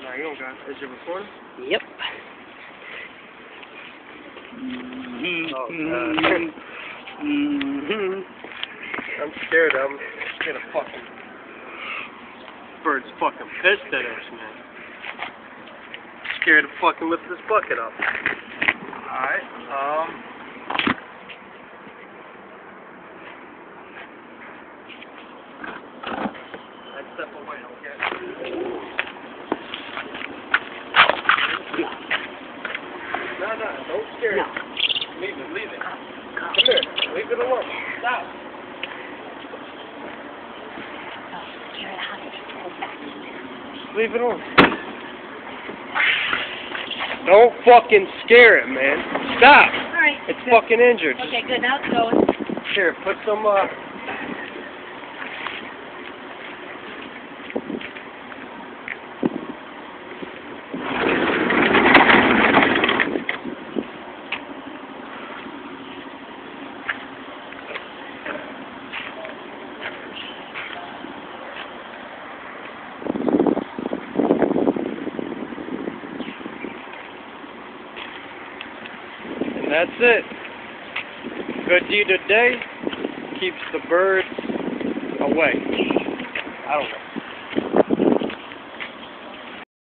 Alright, you got it. Is it recording? Yep. I'm scared. I'm scared of fucking bird's fucking pissed at us, man. Scared to fucking lift this bucket up. Alright, I step away, okay? No, don't scare it. Leave it. Come here, leave it alone. Stop. Leave it alone. Don't fucking scare it, man. Stop. All right. It's good. fucking injured. Okay, good. Now it's going. Here, put some, and that's it. Good deed today keeps the birds away. I don't know.